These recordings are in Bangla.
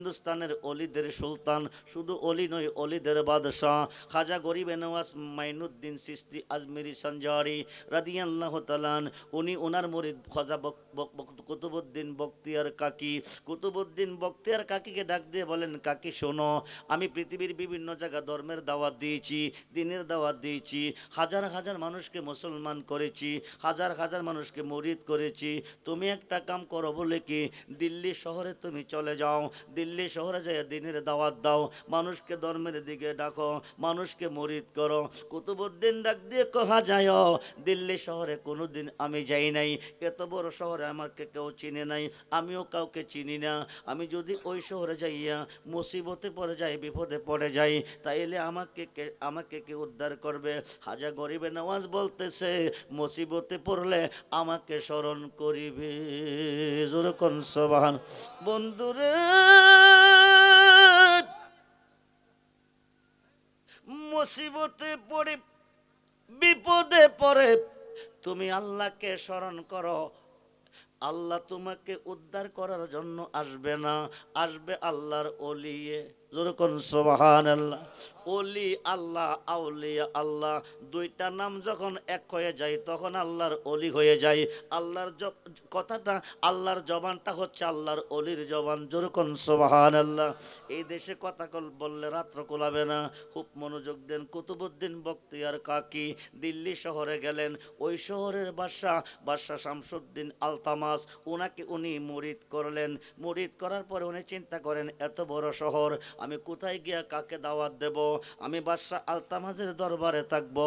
হিন্দুস্তানের অলিদের সুলতান, শুধু অলি নয় অলিদের বাদশাহ খাজা গরিবে নওয়াজ মাইনুদ্দিন চিশতি আজমিরি সঞ্জারি রাদিয়াল্লাহু তাআলা। উনি ওনার মুরিদ খাজা কুতুবউদ্দিন বখতিয়ার কাকি। কুতুবউদ্দিন বখতিয়ার কাকিকে ডাক দিয়ে বলেন, কাকি শোনো, আমি পৃথিবীর বিভিন্ন জায়গা ধর্মের দাওয়াত দিয়েছি, দিনের দাওয়াত দিয়েছি, হাজার হাজার মানুষকে মুসলমান করেছি, হাজার হাজার মানুষকে মুরিদ করেছি। তুমি একটা কাম করো বলে কি, দিল্লি শহরে তুমি চলে যাও, দিল্লি শহরে যায় দিনের দাওয়াত দাও, মানুষকে ধর্মের দিকে ডাকো, মানুষকে মুরিদ করো। কুতুবউদ্দিন ডাক দিয়ে কহা যায়, দিল্লি শহরে কোনোদিন আমি যাই নাই, এত বড় শহরে আমাকে কেউ চিনে নাই, আমিও কাউকে চিনি না। আমি যদি ওই শহরে যাইয়া মুসিবতে পড়ে যাই, বিপদে পড়ে যাই, তাইলে আমাকে কে উদ্ধার করবে? হাজা গরিবে নওয়াজ বলতেছে, মুসিবতে পড়লে আমাকে স্মরণ করিবে। জোরে কোন সুবহান। বন্ধুরে, মুসিবতে পড়ে, বিপদে পড়ে তুমি আল্লাহকে স্মরণ করো, আল্লাহ তোমাকে উদ্ধার করার জন্য আসবে না, আসবে আল্লাহর ওলিয়ে। যেরকম সুবহানাল্লাহ। ওলি আল্লাহ, আউলিয়া আল্লাহ, দুইটা নাম যখন এক হয়ে যায় তখন আল্লাহর ওলি হয়ে যায়। আল্লাহর কথাটা, আল্লাহর জবানটা হচ্ছে আল্লাহর ওলির জবান। যেরকম সুবহানাল্লাহ। এই দেশে কথা বললে রাত্র কোলাবে না, খুব মনোযোগ দেন। কুতুবউদ্দিন বখতিয়ার কাকি দিল্লি শহরে গেলেন। ওই শহরের বাদশা শামসুদ্দিন আলতামাস, উনাকে উনি মুরিদ করলেন। মুরিদ করার পরে উনি চিন্তা করেন, এত বড় শহর, আমি কোথায় গিয়া কাকে দাওয়াত দেব? আমি বাদশাহ আলতামাজের দরবারে থাকব।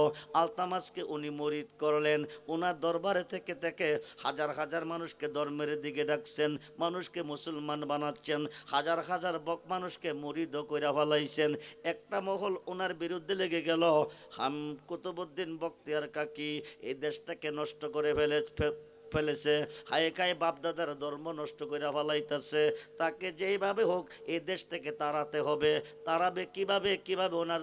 আলতামাজকে উনি মুরিদ করলেন। ওনার দরবারে থেকে থেকে হাজার হাজার মানুষকে ধর্মের দিকে ডাকছেন, মানুষকে মুসলমান বানাচ্ছেন, হাজার হাজার মানুষকে মুরিদও কইরা ফেলাইছেন। একটা মহল ওনার বিরুদ্ধে লেগে গেল, কুতুবউদ্দিন বখতিয়ার কাকি এই দেশটাকে নষ্ট করে ফেলেছে, হায়কায় বাপদাদার ধর্ম নষ্ট করে ফেলাইতেছে, তাকে যেইভাবে হোক এই দেশ থেকে তাড়াতে হবে। তাড়াবে কিভাবে? কিভাবে ওনার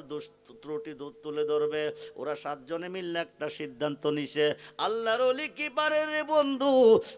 ত্রুটি তুলে ধরবে? ওরা সাতজনে মিললে একটা সিদ্ধান্ত নিছে, আল্লাহর ওলি কি পারে রে বন্ধু,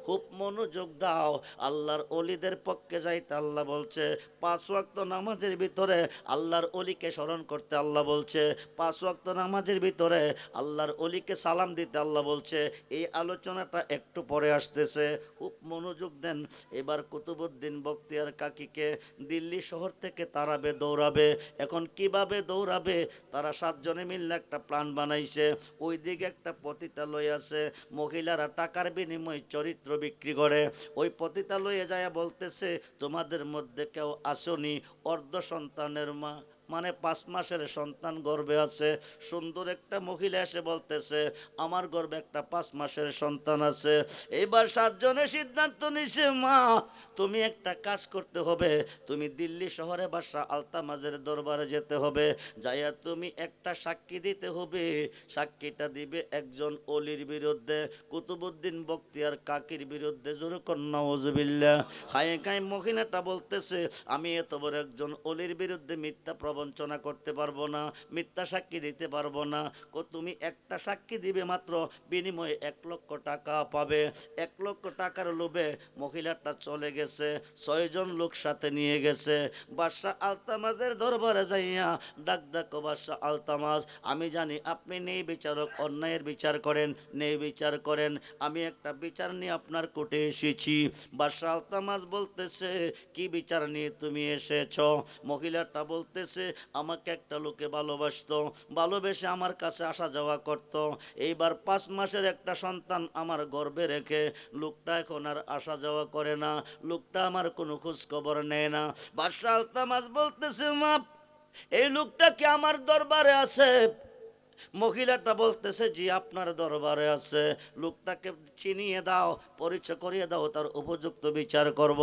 খুব মনোযোগ দাও। আল্লাহর ওলিদের পক্ষে যাইতে আল্লাহ বলছে, 5 ওয়াক্ত নামাজের ভিতরে আল্লাহর ওলিকে স্মরণ করতে আল্লাহ বলছে, 5 ওয়াক্ত নামাজের ভিতরে আল্লাহর ওলিকে সালাম দিতে আল্লাহ বলছে। এই আলোচনাটা একটু পরে আসতেছে, খুব মনোযোগ দেন। এবার কুতুবউদ্দিন বখতিয়ার কাকিকে দিল্লি শহর থেকে তাড়াবে, দৌড়াবে। এখন কিভাবে দৌড়াবে? তারা সাতজনে মিললে একটা প্ল্যান বানাইছে। ওইদিকে একটা পতিতালয় আছে, মহিলারা টাকার বিনিময়ে চরিত্র বিক্রি করে। ওই পতিতালয়ে যায় বলতেছে, তোমাদের মধ্যে কেউ আসনি অর্ধ সন্তানের মা, মানে 5 মাসের সন্তান গর্ভে আছে? সুন্দর একটা মহিলা এসে বলতেছে, আমার গর্ভে একটা 5 মাসের সন্তান আছে। এইবার সাতজনে সিদ্ধান্ত নিছে, মা তুমি একটা কাজ করতে হবে, তুমি দিল্লি শহরে বাদশা আলতামাজের দরবারে যেতে হবে, যাইয়া তুমি একটা সাক্ষী দিতে হবে। সাক্ষীটা দিবে একজন অলির বিরুদ্ধে, কুতুবউদ্দিন বখতিয়ার কাকির বিরুদ্ধে। জোরে কর নাউজুবিল্লাহ। খায়ে খায়ে মহিলাটা বলতেছে, আমি এত বড় একজন অলির বিরুদ্ধে মিথ্যা প্রবঞ্চনা করতে পারবো না, মিথ্যা সাক্ষী দিতে পারবো না। তুমি একটা সাক্ষী দিবে মাত্র, বিনিময়ে 1 লক্ষ টাকা পাবে। 1 লক্ষ টাকার লোভে মহিলাটা চলে গেছে, 6 জন লোক সাথে নিয়ে গেছে। বাদশাহ আলতামাজের দরবারে যাইয়া ডাক ডাকো, বাদশাহ আলতামাজ, আমি জানি আপনি নেই বিচারক, অন্যায়ের বিচার করেন, নেই বিচার করেন, আমি একটা বিচার নিয়ে আপনার কোর্টে এসেছি। বাদশাহ আলতামাজ বলতেছে, কি বিচার নিয়ে তুমি এসেছ? মহিলাটা বলতেছে, আমাকে একটা লোকে ভালোবাসতো, ভালোবেসে আমার কাছে আসা যাওয়া করত। এইবার 5 মাসের একটা সন্তান আমার গর্ভে রেখে লোকটা এখন আর আসা যাওয়া করে না, লোকটা আমার কোনো খোঁজ খবর নেয় না। বাদশাহ আলতামাজ বলতেছে, মা এই লোকটা কি আমার দরবারে আছে? মহিলাটা বলতেছে, জি আপনার দরবারে আছে। লোকটাকে চিনিয়ে দাও, পরিচয় করিয়ে দাও, তার উপযুক্ত বিচার করব।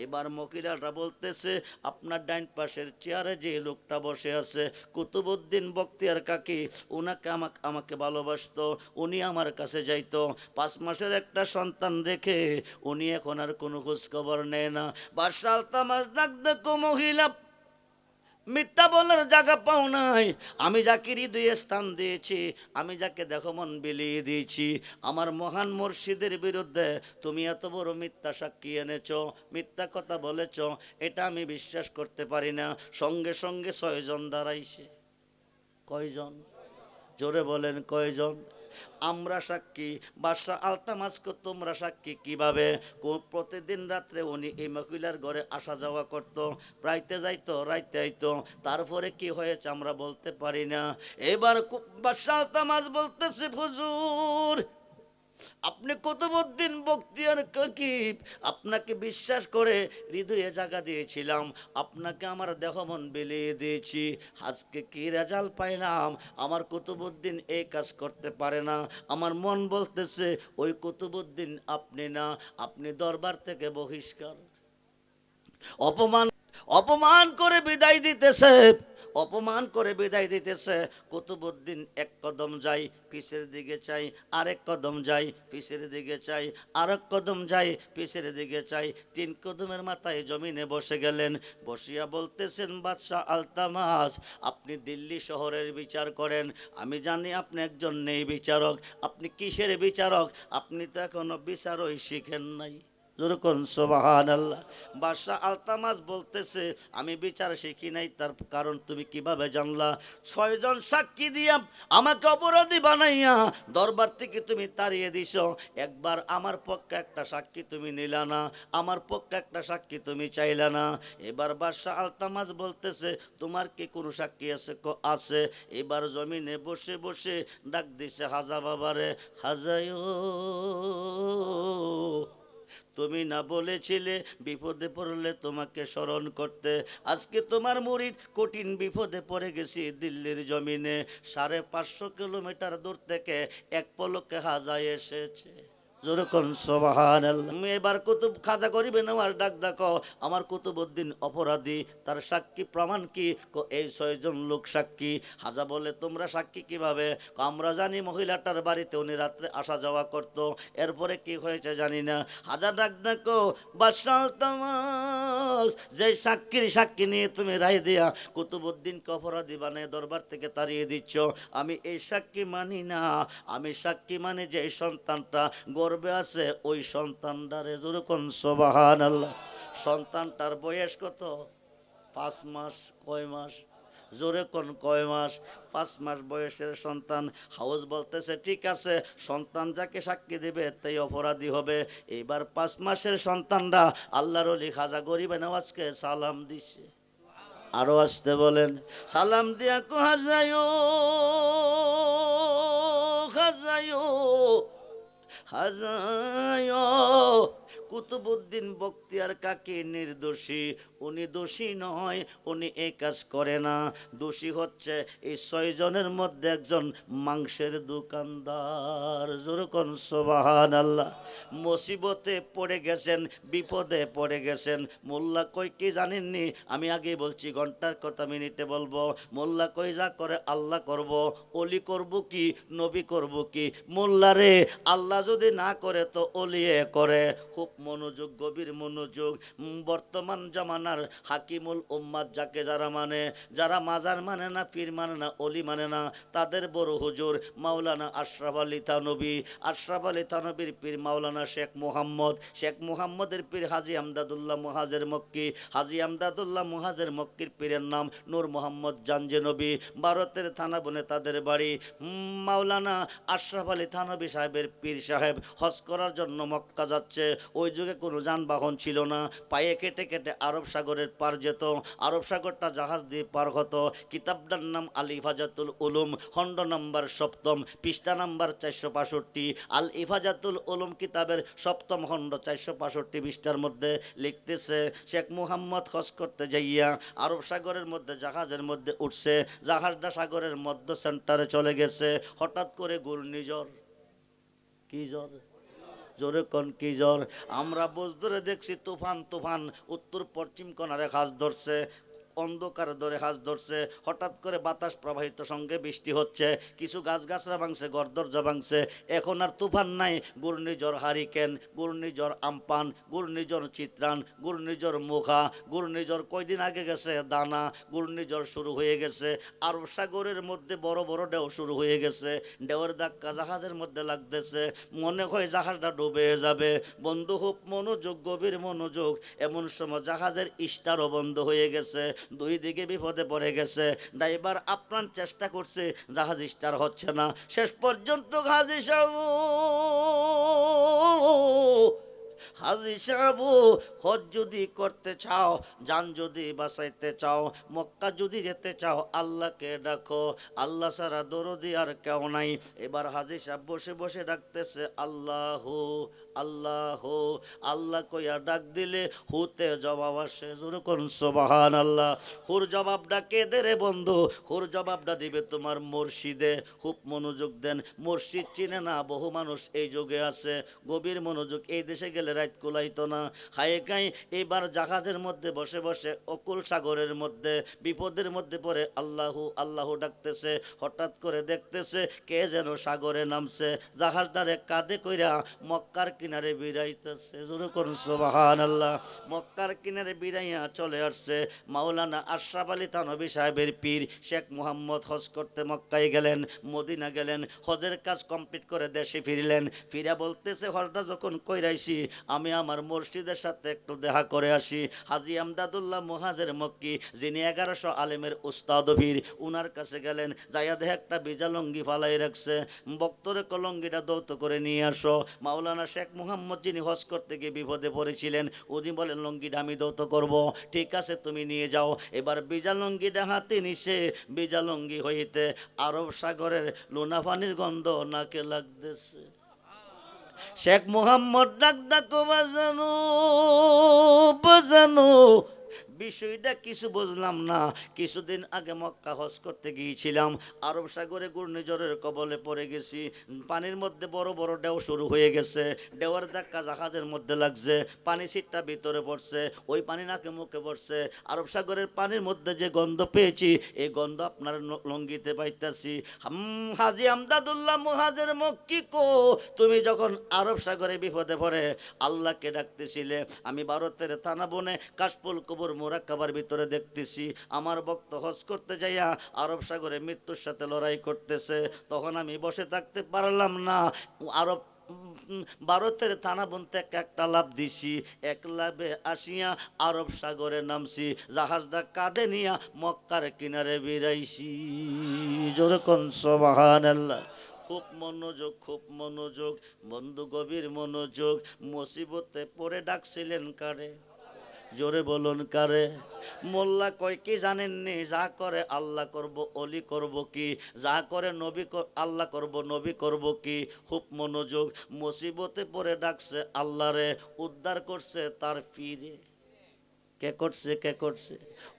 এবার মহিলাটা বলতেছে, আপনার ডাইন পাশের চেয়ারে যে লোকটা বসে আছে, কুতুবউদ্দিন বখতিয়ার কাকি, উনাকে আমাকে ভালোবাসতো, উনি আমার কাছে যাইতো, 5 মাসের একটা সন্তান রেখে উনি এখন আর কোনো খোঁজ খবর নেয় না। বাদশাহ আলতামাজ ডাক দেখো, মহিলা মিথ্যা বলার জায়গা পাও নাই। আমি যাকে হৃদয়ে স্থান দিয়েছি, আমি যাকে দেখো মন বিলিয়ে দিয়েছি, আমার মহান মুর্শিদের বিরুদ্ধে তুমি এত বড় মিথ্যা সাক্ষী এনেছো, মিথ্যা কথা বলেছ, এটা আমি বিশ্বাস করতে পারি না। সঙ্গে সঙ্গে 6 জন দাঁড়াইছে। কয়জন? জোরে বলেন কয়জন? আমরা সাক্ষী, বাদশা আলতামাজকে তোমরা সাক্ষী। কিভাবে? প্রতিদিন রাত্রে উনি এই মহিলার ঘরে আসা যাওয়া করত, রাইতে যাইতো, রাইতে আইতো। তারপরে কি হয়েছে আমরা বলতে পারি না। এবার বাদশা আলতামাজ বলতেছে, হুজুর আপনি কুতুবউদ্দিন বখতিয়ার কাকিব, আপনাকে বিশ্বাস করে হৃদয়ে জায়গা দিয়েছিলাম, আপনাকে আমার দেহ মন বিলিয়ে দিয়েছি। আজকে কি রেজাল্ট পাইলাম? আমার কুতুবউদ্দিন এই কাজ করতে পারে না। আমার মন বলতেছে ওই কুতুবউদ্দিন আপনি না, আপনি দরবার থেকে বহিষ্কার। অপমান, অপমান করে বিদায় দিতেছে, অপমান করে বিদায় দিতেছে। কুতুবউদ্দিন এক কদম যাই, পিছের দিকে চাই, আরেক কদম যাই, পিছের দিকে চাই, আরেক কদম যাই, পিছের দিকে চাই। 3 কদমের মাথায় জমিনে বসে গেলেন। বসিয়া বলতেছেন, বাদশাহ আলতামাস আপনি দিল্লি শহরের বিচার করেন, আমি জানি আপনি একজন নেই বিচারক। আপনি কিসের বিচারক? আপনি তো এখনো বিচারই শিখেন নাই। যেরকম সুবহানাল্লাহ। বাদশা আলতামাস বলতেছে আমি বিচার শিখি নাই। তার কারণ তুমি কিভাবে জানলা? 6 জন সাক্ষী দিয়া আমাকে অপরাধী বানাইয়া দরবার থেকে তুমি তাড়িয়ে দিছ। একবার আমার পক্ষে একটা সাক্ষী তুমি নিলা না, আমার পক্ষে একটা সাক্ষী তুমি চাইলা না। এবার বাদশা আলতামাস বলতেছে তোমার কি কোনো সাক্ষী আছে? আছে। এবার জমিনে বসে বসে ডাক দিছে হাজা বাবারে, হাজায়ো তুমি না বলেছিলে বিপদে পড়লে তোমাকে স্মরণ করতে? আজকে তোমার মুরিদ কঠিন বিপদে পড়ে গেছি দিল্লির জমিনে। 550 কিলোমিটার দূর থেকে এক পলকে হাজায় এসেছে। যেরকম সুবহানাল্লাহ। এবার কুতুব খাজা করিবে না আর ডাক ডাকো, আমার কুতুবউদ্দিন অপরাধী, তার সাক্ষী প্রমাণ কি? এই 6 জন লোক সাক্ষী। হাজা বলে তোমরা সাক্ষী কিভাবে? আমরা জানি মহিলাটার বাড়িতে উনি রাত্রে আসা যাওয়া করত, এরপরে কি হয়েছে জানি না। হাজা ডাক ডাকো, বাদশা আলতামাস যে সাক্ষীর সাক্ষী নিয়ে তুমি রায় দিয়া কুতুবউদ্দিনকে অপরাধী বানিয়ে দরবার থেকে তাড়িয়ে দিচ্ছ, আমি এই সাক্ষী মানি না। আমি সাক্ষী মানে যে সন্তানটা গর্বে আছে ওই সন্তানটারে। যেরকম সুবহানাল্লাহ। সন্তানটার বয়স কত? 5 মাস। কয় মাস? জোরে কোন কয় মাস? 5 মাস বয়সের সন্তান। হাউস বলতেছে ঠিক আছে, সন্তান যাকে সাক্ষী দেবে তাই অপরাধী হবে। এবার 5 মাসের সন্তানরা আল্লাহর ওলি খাজা গরিব নওয়াজকে সালাম দিছে। আরো আসতে বলেন। সালাম দিয়া কো হাজায়ো, হাজায়ো, হাজায় কুতুবউদ্দিন বখতিয়ার কাকি নির্দোষী, উনি দোষী নয়, উনি এই কাজ করে না। দোষী হচ্ছে এই 6 জনের মধ্যে একজন মাংসের দোকানদার। যেরকম সুবহানাল্লাহ। মুসিবতে পড়ে গেছেন, বিপদে পড়ে গেছেন। মোল্লা কই কি জানেননি? আমি আগে বলছি ঘন্টার কথা মিনিটে বলবো। মোল্লা কই যা করে আল্লাহ করব, অলি করব কি, নবী করব কি? মোল্লা রে আল্লাহ যদি না করে তো অলিয়ে করে। খুব মনোযোগ, গভীর মনোযোগ। বর্তমান জামানার হাকিমুল উম্মাদ যাকে যারা মানে, যারা মাজার মানে না, পীর মানে না, অলি মানে না, তাদের বড় হুজুর মাওলানা আশরাফ আলী থানবী। আশরাফ আলী থানবীর পীর মাওলানা শেখ মুহাম্মদ, শেখ মুহাম্মদের পীর হাজি আমদাদুল্লাহ মুহাজের মক্কি, হাজি আমদাদুল্লাহ মুহাজের মক্কির পীরের নাম নূর মোহাম্মদ জাঞ্জনবী। ভারতের থানাবনে তাদের বাড়ি। মাওলানা আশরাফ আলী থানবী সাহেবের পীর সাহেব হজ করার জন্য মক্কা যাচ্ছে। ওই যুগে কোনো যানবাহন ছিল না, পায়ে কেটে কেটে আরব সাগরের পার যেত। আরব সাগরটা জাহাজ দিয়ে পার হতো। কিতাবটার নাম আল ইফাজাতুল উলুম, খণ্ড নম্বর 7, পৃষ্ঠা নাম্বার 465। আল ইফাজাতুল উলুম কিতাবের 7ম খণ্ড 465 পৃষ্ঠার মধ্যে লিখতেছে শেখ মুহাম্মদ হজ করতে যাইয়া আরব সাগরের মধ্যে জাহাজের মধ্যে উঠছে। জাহাজটা সাগরের মধ্য সেন্টারে চলে গেছে। হঠাৎ করে ঘূর্ণিঝড়। কি জ্বর? জোরে কোন কি জ্বর? আমরা বোঝ ধরে দেখছি তুফান, তুফান উত্তর পশ্চিম কোণারে খাস ধরছে। অন্ধকার ধরে হাঁস ধরছে, হঠাৎ করে বাতাস প্রবাহিত, সঙ্গে বৃষ্টি হচ্ছে, কিছু গাছগাছরা ভাঙছে, গড়দরজা ভাঙছে। এখন আর তুফান নাই, ঘূর্ণিঝড় হারিকেন, ঘূর্ণিঝড় আমপান, ঘূর্ণিঝড় চিত্রান, ঘূর্ণিঝড় মুখা, ঘূর্ণিঝড় কয়দিন আগে গেছে দানা, ঘূর্ণিঝড় শুরু হয়ে গেছে। আরব সাগরের মধ্যে বড় বড় ঢেউ শুরু হয়ে গেছে, ঢেউয়ের ধাক্কা জাহাজের মধ্যে লাগতেছে, মনে হয় জাহাজটা ডুবে যাবে। বন্ধু খুব মনোযোগ, গভীর মনোযোগ। এমন সময় জাহাজের স্টারও বন্ধ হয়ে গেছে, দুই দিকে বিপদে পড়ে গেছে। ড্রাইভার আপ্রাণ চেষ্টা করছে, জাহাজ স্টার হচ্ছে না। শেষ পর্যন্ত হাজি সাহেব, হাজি সাহেব, হজ যদি করতে চাও, জান যদি বাঁচাইতে চাও, মক্কা যদি যেতে চাও, আল্লাহকে ডাকো, আল্লাহ ছাড়া দরদি আর কেউ নাই। এবার হাজি সাহেব বসে বসে ডাকতেছে আল্লাহ আল্লাহ আল্লাহ কইয়া ডাক দিলে হুতে জবাব আসে। জোরে কোন সুবহানাল্লাহ। হুর জবাবটা কে দে রে বন্ধু? হুর জবাবটা দিবে তোমার মুর্শিদে। খুব মনোযোগ দেন, মুর্শিদ চিনে না বহু মানুষ এই যুগে আছে। গভীর মনোযোগ। এই দেশে গেলে রাত কুলাইতো না, হায় কাই। এবার জাহাজের মধ্যে বসে বসে অকুল সাগরের মধ্যে বিপদের মধ্যে পড়ে আল্লাহু আল্লাহু ডাকতেছে। হঠাৎ করে দেখতেছে কে যেন সাগরে নামছে, জাহাজটারে কাঁধে কইরা মক্কার কিনারে বিরাইতেছে। জোরে করুন সুবহানাল্লাহ। মক্কার কিনারে বিরাইয়া চলে আসছে মাওলানা আশরাফ আলী থানভী সাহেবের পীর শেখ মুহাম্মদ। হজ করতে মক্কায় গেলেন, মদিনা গেলেন, হজের কাজ কমপ্লিট করে দেশে ফিরলেন। ফিরা বলতেছে হজটা যখন কইরাইছি, আমি আমার মুর্শিদের সাথে একটু দেখা করে আসি। হাজী আমদাদুল্লাহ মুহাজের মক্কি, যিনি 1100 আলেমের উস্তাদ পীর, উনার কাছে গেলেন। যাইয়া দেখে একটা ভিজা লঙ্গি ফালাই রাখছে, বক্তরে কলঙ্গিটা দৌত করে নিয়ে আসো। মাওলানা শেখ মুহাম্মদ যিনি হজ করতে গিয়ে বিপদে পড়েছিলেন, উনি বলেন লঙ্গিটা আমি দৌত করব। ঠিক আছে তুমি নিয়ে যাও। এবার ভিজা লঙ্গিটা হাতে নিছে, ভিজা লঙ্গি হইতে আরব সাগরের লোনা পানির গন্ধ নাকে লাগতেছে। শেখ মুহাম্মদ ডাক ডাকো বাজানো বাজানো, বিষয়টা কিছু বুঝলাম না। কিছুদিন আগে মক্কা হজ করতে গিয়েছিলাম, আরব সাগরে ঘূর্ণিঝড়ের কবলে পড়ে গেছি। পানির মধ্যে বড় বড় ঢেউ শুরু হয়ে গেছে, ঢেউয়ের ধাক্কা জাহাজের মধ্যে লাগছে, পানি ছিটটা ভিতরে পড়ছে, ওই পানি নাকে মুখে পড়ছে। আরব সাগরের পানির মধ্যে যে গন্ধ পেয়েছি, এই গন্ধ আপনার লঙ্গিতে পাইতাছি। হাজী আমদাদুল্লাহ মুহাজের মক্কি কো, তুমি যখন আরব সাগরে বিপদে পড়ে আল্লাহকে ডাকতেছিলে, আমি ভারতের থানা বনে কাশফুল কবর মোরাক্কাবার ভিতরে দেখতেছি আমার ভক্ত হজ করতে যাইয়া আরব সাগরে মৃত্যুর সাথে লড়াই করতেছে। তখন আমি বসে থাকতে পারলাম না, আরব ভারতের থানা বনতে একটা লাভ দিছি, এক লাভে আসিয়া আরব সাগরে নামছি, জাহাজটা কাঁধে নিয়া মক্কার কিনারে বেরাইছি। জোরে কোন সুবহানাল্লাহ। খুব মনোযোগ, খুব মনোযোগ বন্ধু, গভীর মনোযোগ। মুসিবতে পড়ে ডাকছিলেন কারে? জোরে বলুন কারে? মোল্লা কয় কি জানেননি, যা করে আল্লাহ করব, অলি করব কি, যা করে নবী আল্লাহ করব, নবী করব কি। খুব মনোযোগ। মুসিবতে পড়ে ডাকছে আল্লাহরে, উদ্ধার করছে তার পীরে। কে করছে? কে করছে?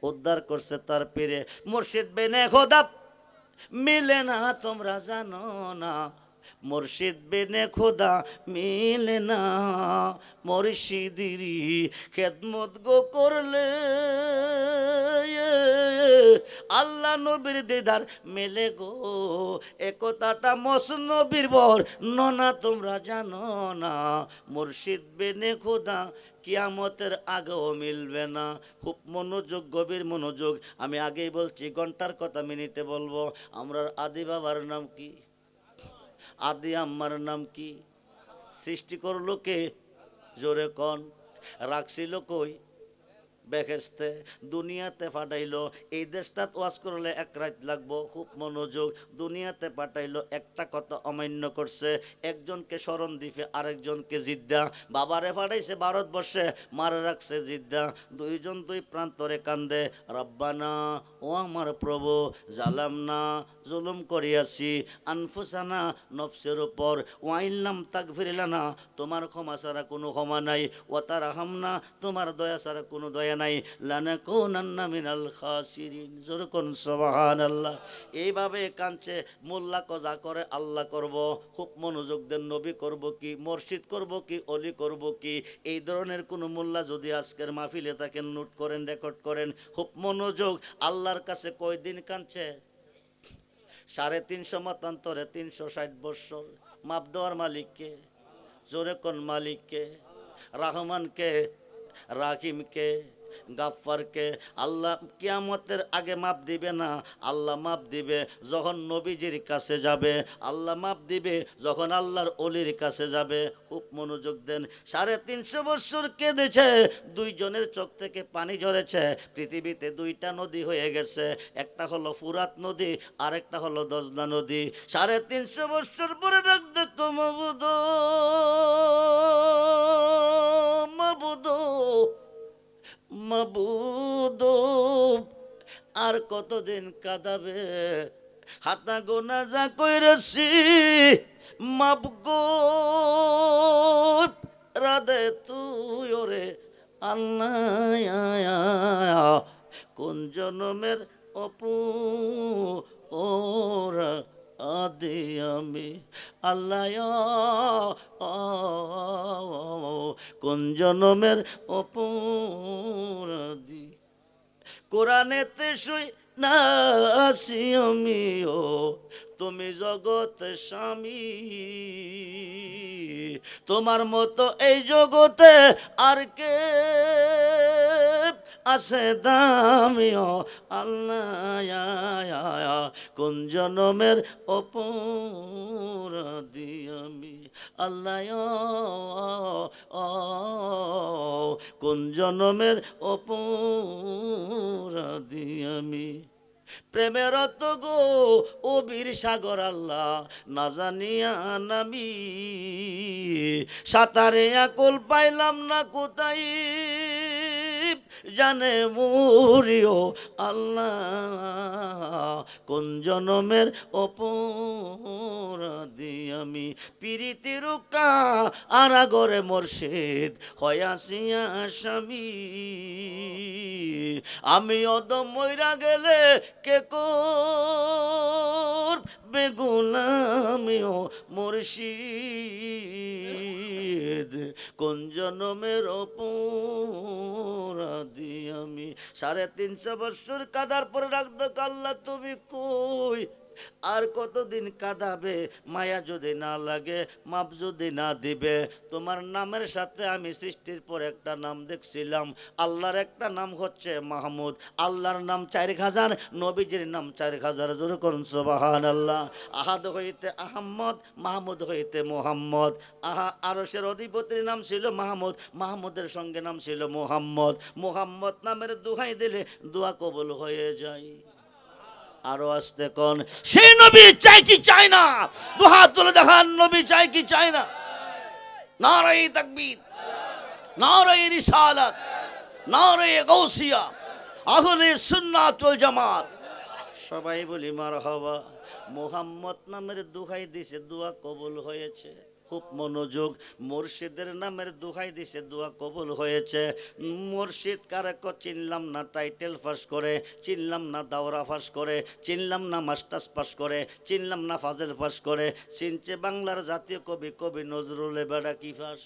উদ্ধার করছে তার পীরে। মুর্শিদ বেনে খোদা মিলে না তোমরা জানো না, মুর্শিদ বিনে খোদা মিলে না, মুর্শিদিরি খেদমত গো করলে আল্লাহ নবীর দিদার মেলে গো। একতাটা মসনবীর বর ননা তোমরা জানো না, মুর্শিদ বিনে খোদা কিয়ামতের আগেও মিলবে না। খুব মনোযোগ, গভীর মনোযোগ। আমি আগেই বলছি ঘন্টার কথা মিনিটে বলবো। আমরা আদি বাবার নাম কি? আদি আম্মার নাম কি? সৃষ্টি করলো কে? জোরে কন। রাখছিল কই? বেহেশতে। দুনিয়াতে পাঠাইলো, এই দেশটা ওয়াজ করলে এক রাত লাগবো। খুব মনোযোগ। দুনিয়াতে পাঠাইলো, একটা কথা অমান্য করছে। একজনকে স্মরণ দিবে, আরেকজনকে জিদ্দা। বাবারে পাঠাইছে ভারতবর্ষে, মারে রাখছে জিদ্দা। দুইজন দুই প্রান্তরে কান্দে, রব্বানা ও আমার প্রভু, জালাম না জুলুম করিয়াছি, আনফুসানা নফসের উপর, ওয়াইল্লাম তাগফির লানা, তোমার ক্ষমা ছাড়া কোনো ক্ষমা নাই, ওয়াতারহামনা তোমার দয়া ছাড়া কোনো দয়া নাই, লানাকুনান্না মিনাল খাসিরিন। জোরে কোন সুবহানাল্লাহ। এইভাবে কাঁদছে, মোল্লা কজা করে আল্লাহ করব, খুব মনোযোগ দেন, নবী করব কি, মুর্শিদ করব কি, অলি করব কি, এই ধরনের কোন মোল্লা যদি আজকের মাহফিলে থাকেন, নোট করেন, রেকর্ড করেন, খুব মনোযোগ। আল্লাহর কাছে কয়দিন কাঁদছে? 350 মতান্তরে 360 বৎসর। মাপ দেওয়ার মালিককে? জোরে কোন মালিককে? রহমানকে, রাহিমকে, গাফফারকে। আল্লাহ কিয়ামতের আগে মাপ দিবে না, আল্লাহ মাপ দিবে যখন নবীজির কাছে যাবে, আল্লাহ মাপ দিবে যখন আল্লাহর অলির কাছে যাবে। খুব মনোযোগ দেন। 350 বৎসর কেঁদেছে, দুইজনের চোখ থেকে পানি ঝরেছে। পৃথিবীতে দুইটা নদী হয়ে গেছে, একটা হলো ফুরাত নদী, আরেকটা হলো দজলা নদী। 350 বৎসর পরে ডাক দেখো, মাবুদ মাবুদ মাবুদ, আর কতদিন কাঁদাবে? হাতা গোনা যা কইরেছি, মাপ গো রাধে তুই ওরে আল্লাহ। কোন জনমের অপু ওরা আদি আমি আল্লাহ, কোন জনমের অপরাধী। কোরআনেতে শুই না আসি আমিও, তুমি জগৎ স্বামী, তোমার মতো এই জগতে আর কে আছে দামিও আল্লাহ। কোন জনমের অপরাধী আমি আল্লাহ, কোন জনমের অপরাধী আমি। প্রেমের তো গো ও বীর সাগর আল্লাহ, না জানিয়া নামি, সাঁতারে আকল পাইলাম না কোথায়, জানে মুরিও আল্লাহ। কোন জনমের অপরাধী আমি। পিরিতির কা আরাগরে মুর্শিদ হয়াসিয়া স্বামী, আমি অদম মইরা গেলে কে করবে গোলামিও মুর্শিদ। কোন জনমের অপরাধী আমি। 350 বৎসর কাদার পরে রাখতো, আল্লাহ তুমি কই, আর কতদিন কাঁদাবে? মায়া যদি না লাগে, মাপ যদি না দিবে। তোমার নামের সাথে আমি সৃষ্টির পর একটা নাম দেখছিলাম, আল্লাহর একটা নাম হচ্ছে মাহমুদ। আল্লাহর নাম 4000, নবীজির নাম 4000। জোরে করুন সুবহানাল্লাহ। আহাদ হইতে আহম্মদ, মাহমুদ হইতে মোহাম্মদ। আরশের অধিপতির নাম ছিল মাহমুদ, মাহমুদের সঙ্গে নাম ছিল মোহাম্মদ। মোহাম্মদ নামের দোহাই দিলে দোয়া কবুল হয়ে যায়। আরো আসতে কোন সেই নবী চাই কি চাই না? দুহাত তুলে দেখান, নবী চাই কি চাই না? নারায়ে তাকবীর, নারায়ে রিসালাত, নারায়ে গাউসিয়া, আহলে সুন্নাত ওয়াল জামাত। সবাই বলি মারহাবা। মুহাম্মদ নামের দোহাই দিছে, দোয়া কবুল হয়েছে। খুব মনোযোগ। মুর্শিদের নামের দোহাই দিছে, দোয়া কবুল হয়েছে। মুর্শিদ কারাকে চিনলাম না টাইটেল পাস করে, চিনলাম না দাওরা পাস করে, চিনলাম না মাস্টার্স পাস করে, চিনলাম না ফাজেল পাস করে, চিনছে বাংলার জাতীয় কবি কবি নজরুল। বেড়া কি পাস?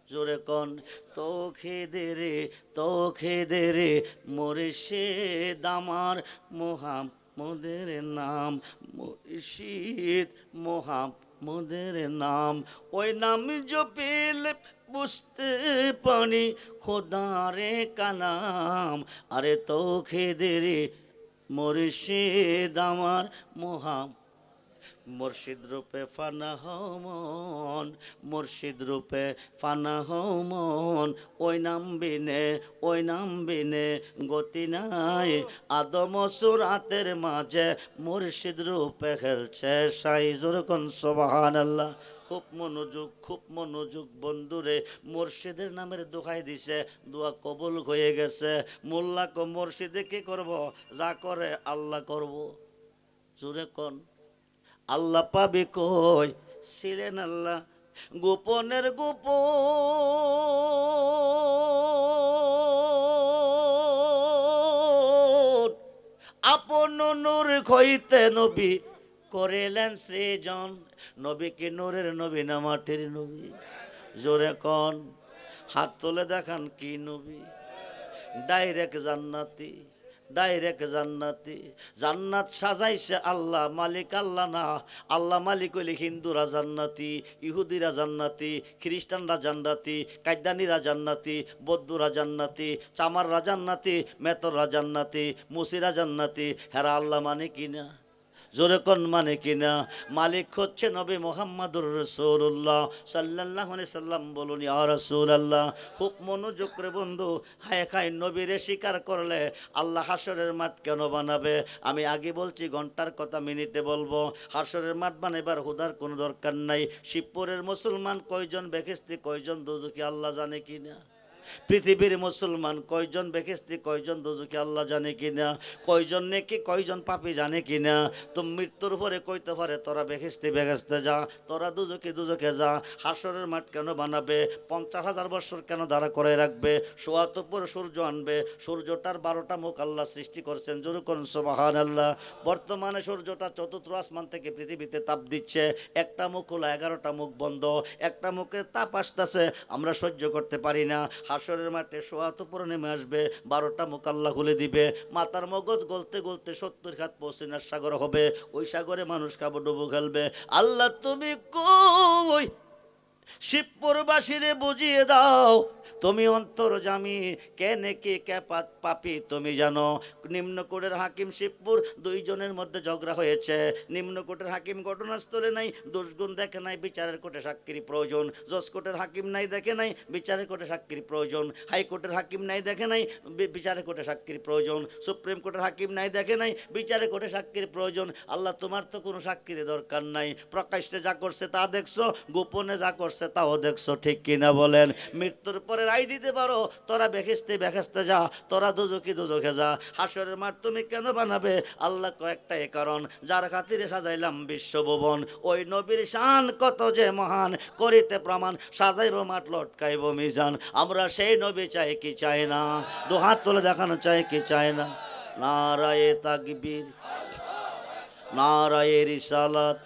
জোরে কন। তো খেদে রে মুর্শিদ আমার, মোহাম্মদের নাম মুর্শিদ, মোহাম্মদের নাম। ওই নাম জপিলে বুঝতে পারি খোদারে কালাম। আরে তো খেদে রে মুর্শিদ আমার, মুর্শিদ রূপে ফানা হমন, মুর্শিদ রূপে ফানা হমন। ওই নাম বিনে গতি নাই, আদম সুরাতের মাঝে মুর্শিদ রূপে খেলছে সাই। জোরে কোন সুবহানাল্লাহ। খুব মনোযোগ বন্ধুরে। মুর্শিদের নামের দোহাই দিছে, দোয়া কবুল হয়ে গেছে। মোল্লা কো মুর্শিদে কি করব? যা করে আল্লাহ করব। জোরে কোন। আল্লাহ পাবে কই? ছিলেন আল্লাহ গোপনের গোপন আপন নূর হইতে নবী করিলেন সৃজন। নবী কি নূরের নবী না মাটির নবী? জোরে কন, হাত তুলে দেখান কি নবী? ডাইরেক্ট জান্নাতি, ডাইরেক্ট জান্নাতি। জান্নাত সাজাইছে আল্লাহ, মালিক আল্লাহ না। আল্লাহ মালিক হইলে হিন্দুরা জান্নাতি, ইহুদিরা জান্নাতি, খ্রিস্টানরা জান্নাতি, কায়দানিরা জান্নাতি, বৌদ্ধরা জান্নাতি, চামাররা জান্নাতি, মেতররা জান্নাতি, মুসিরা জান্নাতি। হেরা আল্লাহ মানে কিনা? জোরে কোন মানে কিনা? মালিক হচ্ছে নবী মুহাম্মদুর রাসূলুল্লাহ সাল্লাল্লাহু আলাইহি সাল্লাম। বলুন ইয়া রাসূলুল্লাহ। খুব মনোযোগ করে বন্ধু, হায় খায় নবীরে স্বীকার করলে আল্লাহ হাসরের মাঠ কেন বানাবে? আমি আগে বলছি ঘন্টার কথা মিনিটে বলবো। হাসরের মাঠ বানাবার হুদার কোনো দরকার নাই। শিবপুরের মুসলমান কয়জন বেহেশতি কয়জন দোজখী আল্লাহ জানে কিনা? পৃথিবীর মুসলমান কয়জন বেহেশতি কয়জন দোজখী আল্লাহ জানে কিনা? কয়জন নেকি কয়জন পাপী জানে কিনা? তো মৃত্যুর পরে কইতে পারে তোরা বেহেশতি বেহেশতে যা, তোরা দুজখী দুজখে যা। হাসরের মাঠ কেন বানাবে? 50,000 বছর কেন দাঁড়া করে রাখবে? সোয়াত উপর সূর্য আনবে। সূর্যটার 12টা মুখ আল্লাহ সৃষ্টি করছেন, জোরে কোন সুবহানাল্লাহ। বর্তমানে সূর্যটা চতুর্থ আসমান থেকে পৃথিবীতে তাপ দিচ্ছে। একটা মুখ হলো, 11টা মুখ বন্ধ। একটা মুখে তাপ আসতেছে, আমরা সহ্য করতে পারি না। হাসরের মাঠে সোয়াত উপরে নেমে আসবে, 12টা মুখ আল্লাহ খুলে দিবে। মাথার মগজ গলতে গলতে 70 হাত পৌঁছিনার সাগর হবে। ওই সাগরে মানুষ কাবু ডুবু খেলবে। আল্লাহ তুমি কই? শিবপুরবাসীরে বুঝিয়ে দাও, তুমি অন্তর্যামী, কে নেকি কে পাপী তুমি জানো। নিম্নকোটের হাকিম শিবপুর, দুইজনের মধ্যে ঝগড়া হয়েছে। নিম্নকোটের হাকিম ঘটনাস্থলে নাই, দোষগুণ দেখে নাই, বিচারের কোর্টে সাক্ষীর প্রয়োজন। জজকোটের হাকিম নাই, দেখে নাই, বিচারের কোর্টে সাক্ষীর প্রয়োজন। হাইকোর্টের হাকিম নাই, দেখে নাই, বিচারের কোর্টে সাক্ষীর প্রয়োজন। সুপ্রিম কোর্টের হাকিম নাই, দেখে নাই, বিচারের কোর্টে সাক্ষীর প্রয়োজন। আল্লাহ তোমার তো কোনো সাক্ষীর দরকার নাই। প্রকাশ্যে যা করছে তা দেখছো, গোপনে যা করছে তাও দেখছো, ঠিক কিনা বলেন? মৃত্যুর পরে রায় দিতে পারো, তোরা বেহেশতে বেহেশতে যা, তোরা দুজখী দুজখে যা। হাসরের মাঠ তুমি কেন বানাবে? আল্লাহ কয়েকটাই কারণ, যার খাতিরে সাজাইলাম বিশ্বভুবন। ওই নবীর শান কত যে মহান, করিতে প্রমাণ, সাজাইব মাঠ লটকাইব মিজান। আমরা সেই নবী চাই কি চাই না? দুহাত তুলে দেখানো চাই কি চাই না? নারায়ে তাকবীর, নারায়ে রিসালাত।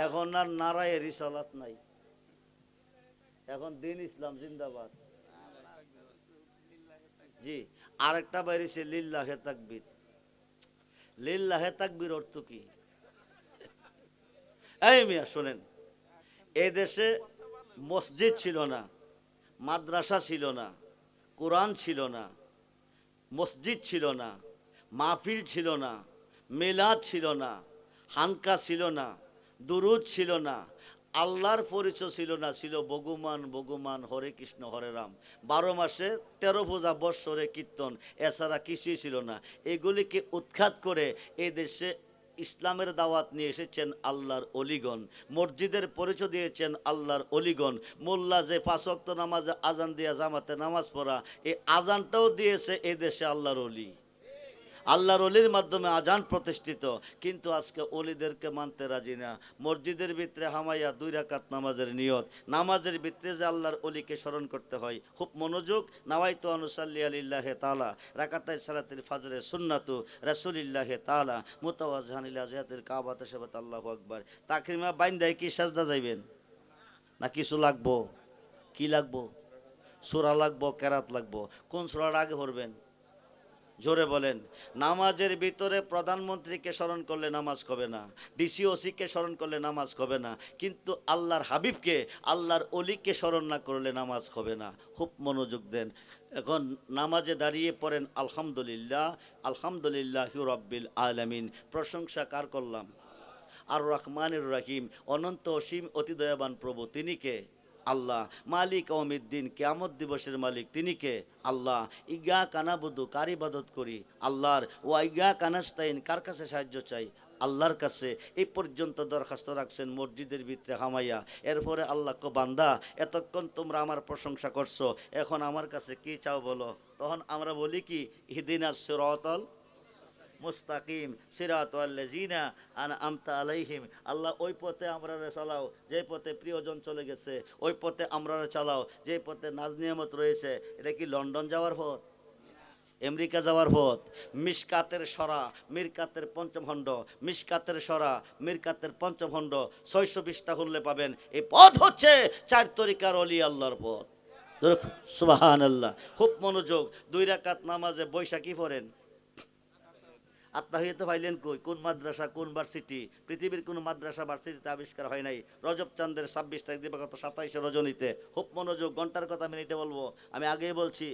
এখন আর নারায়ে রিসালাত নাই, এখন দিন ইসলাম জিন্দাবাদ। জি, আরেকটা বাইরেছে লিল্লাহে তাকবীর। লিল্লাহে তাকবীর অর্থ কি? এই মিয়া শোনেন, এই দেশে মসজিদ ছিল না, মাদ্রাসা ছিল না, কোরআন ছিল না, মসজিদ ছিল না, মাহফিল ছিল না, মিলাদ ছিল না, হানকা ছিল না, দুরুদ ছিল না, আল্লাহর পরিচয় ছিল না। ছিল ভগবান ভগবান, হরে কৃষ্ণ হরে রাম। 12 মাসে 13 পূজা, বৎসরে কীর্তন, এছাড়া কিছুই ছিল না। এগুলিকে উৎখাত করে এই দেশে ইসলামের দাওয়াত নিয়ে এসেছেন আল্লাহর অলিগণ। মসজিদের পরিচয় দিয়েছেন আল্লাহর অলিগণ। মোল্লা যে 5 ওয়াক্ত নামাজে আজান দিয়া জামাতে নামাজ পড়া, এই আজানটাও দিয়েছে এই দেশে আল্লাহর অলি। আল্লাহর অলির মাধ্যমে আজান প্রতিষ্ঠিত। কিন্তু আজকে অলিদেরকে মানতে রাজি না। মসজিদের ভিতরে হামাইয়া 2 রাকাত নামাজের নিয়ত, নামাজের ভিতরে যে আল্লাহর অলিকে স্মরণ করতে হয়। খুব মনোযোগ। নাওয়াইতু আনুসাল্লি আলিল্লাহি তাআলা রাকাতাই সালাতুল ফজরে সুন্নাতু রাসূলিল্লাহি তাআলা মুতাওয়াজ্জিহান ইলা জিহাতিল কাবাতে শাবাত আল্লাহু আকবার। তাকরিমা বাইন্দাই কি সাজদা যাইবেন না কিছু লাগবো? কি লাগবো? সূরা লাগবো, কেরাত লাগবো। কোন সূরার আগে পড়বেন? জোরে বলেন। নামাজের ভিতরে প্রধানমন্ত্রীকে স্মরণ করলে নামাজ হবে না, ডিসিওসিকে স্মরণ করলে নামাজ হবে না, কিন্তু আল্লাহর হাবিবকে, আল্লাহর অলিকে স্মরণ না করলে নামাজ হবে না। খুব মনোযোগ দেন। এখন নামাজে দাঁড়িয়ে পড়েন আলহামদুলিল্লাহ, আলহামদুলিল্লাহি রাব্বিল আলামিন। প্রশংসা কার করলাম? আর রহমানির রহিম, অনন্ত অসীম অতি দয়াবান প্রভু, তিনি কে? আল্লাহ। মালিক অমিদ্দিন, কিয়ামত দিবসের মালিক তিনি কে? আল্লাহ। ইগা কানাবুদু, কার ইবাদত করি? আল্লাহর। ও ইগা কানাস্তাইন, কার কাছে সাহায্য চাই? আল্লাহর কাছে। এই পর্যন্ত দরখাস্ত রাখছেন মসজিদের ভিতরে হামাইয়া। এরপরে আল্লাহ কো বান্দা, এতক্ষণ তোমরা আমার প্রশংসা করছো, এখন আমার কাছে কি চাও বলো? তখন আমরা বলি কি? ইহদিনাস সিরাতাল, মুস্তাকিম সিরাতাল লাযিনা আনআমতা আলাইহিম। আল্লাহ ওই পথে আমরারে চালাও যে পথে প্রিয়জন চলে গেছে, ওই পথে আমরারে চালাও যে পথে নাজ নিয়ামত রয়েছে। এটা কি লন্ডন যাওয়ার পথ, আমেরিকা যাওয়ার পথ? মিশকাতের সরা মিরকাতের পঞ্চম খণ্ড, মিশকাতের সরা মিরকাতের পঞ্চম খণ্ড 620টা খুললে পাবেন। এই পথ হচ্ছে 4 তরিকার অলি আল্লাহর পথ। সুবহানাল্লাহ। খুব মনোযোগ। 2 রাকাত নামাজে বৈশাখী পড়েন। আত্মাহিয়াতে পাইলেন কই? কোন মাদ্রাসা, কোন ভার্সিটি? পৃথিবীর কোন মাদ্রাসা ভার্সিটিতে আবিষ্কার হয় নাই। রজব চাঁদের 26 তারিখ দিবাগত 27 রজনীতে। খুব মনোযোগ। ঘন্টার কথা মিনিটে বলবো। আমি আগেই বলছি,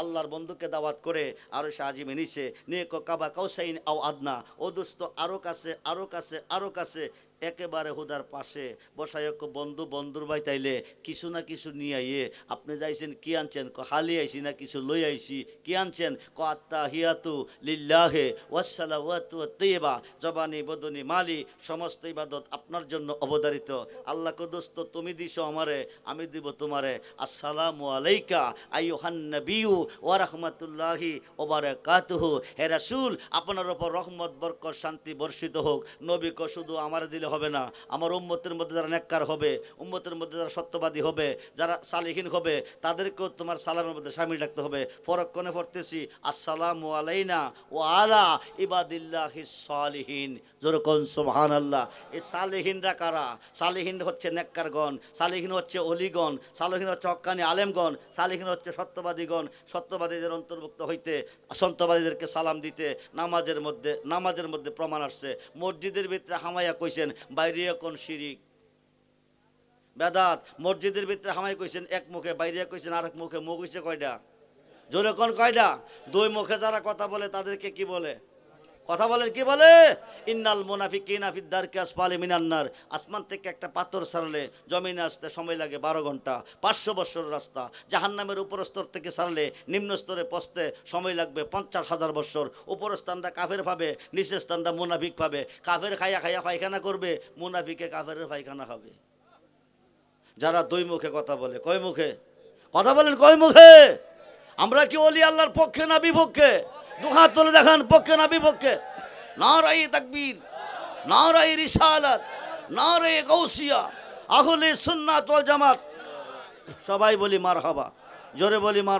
আল্লাহর বন্ধুকে দাওয়াত করে আরো সে আজিমে নিচে নিয়ে কাবা কাউসাইন আও আদনা, ও দোস্ত আরো কাছে আরো কাছে আরো কাছে, একেবারে হুদার পাশে বসায়ক বন্ধু বন্ধুর ভাই তাইলে কিছু না কিছু নিয়ে আইয়ে আপনি যাইছেন কি আনছেন? হালি আইছি না কিছু লই আইছি। কি আনছেন? আত্তাহিয়াতু লিল্লাহে ওয়াসসালাওয়াতু তাইয়্যিবা, জবানি বদনি মালি সমস্ত ইবাদত আপনার জন্য অবধারিত। আল্লাহ কো দোস্ত তুমি দিছো আমারে, আমি দিব তোমারে। আসসালামু আলাইকা আইয়ুহান নবিয়্যু ওয়া রাহমাতুল্লাহি ওয়া বারাকাতুহু। হে রাসূল, আপনার উপর রহমত বরকত শান্তি বর্ষিত হোক। নবী কো শুধু আমার দিলে হবে না, আমার উম্মতের মধ্যে যারা নেককার হবে, উম্মতের মধ্যে যারা সত্যবাদী হবে, যারা সালিহিন হবে, তাদেরকেও তোমার সালামের মধ্যে শামিল রাখতে হবে। ফরক্ষণে পড়তেছি আসসালামু আলাইনা ওয়া আলা ইবাদিল্লাহিস সালিহিন। যেরকম সুবহানাল্লাহ। এই সালিহিনরা কারা? সালিহিন হচ্ছে নেককারগণ, সালিহিন হচ্ছে অলিগণ, সালিহিন হচ্ছে হক্কানি আলেমগণ, সালিহিন হচ্ছে সত্যবাদীগণ। সত্যবাদীদের অন্তর্ভুক্ত হইতে সত্যবাদীদেরকে সালাম দিতে নামাজের মধ্যে প্রমাণ আসছে। মসজিদের ভিতরে হামাইয়া কইছেন, বাইরে কোন শিরিক বেদাত। মসজিদের ভিতরে হামাই কইছেন এক মুখে, বাইরে কইছেন আরেক মুখে। মুখ হইছে কয়টা? জোরে কোন কয়টা? 2 মুখে যারা কথা বলে তাদেরকে কি বলে? কথা বলেন কি বলে? ইন্নাল মুনাফিকিনা ফিদ দারকি আসফালি মিনান নার। আসমান থেকে একটা পাথর ছাড়লে জমিনে আসতে সময় লাগে 12 ঘন্টা, 500 বছর রাস্তা। জাহান্নামের উপর স্তর থেকে ছাড়লে নিম্ন স্তরে পৌঁছতে সময় লাগবে 50,000 বছর। উপর স্থানটা কাফের পাবে, নিচের স্থানটা মুনাফিক পাবে। কাফের খাইয়া খাইয়া পায়খানা করবে, মুনাফিকে কাফেরের পায়খানা খাবে। যারা 2 মুখে কথা বলে, কয় মুখে কথা বলেন? কয় মুখে? আমরা কি ওলি আল্লাহর পক্ষে না বিপক্ষে? 2 হাত তুলে দেখান, পক্ষে না বিপক্ষে? নারায়ে তাকবীর, নারায়ে রিসালাত, নারায়ে গাউসিয়া, আহলে সুন্নাত ওয়াল জামাত। সবাই বলি মারহাবা, জোরে বলি মারহাবা।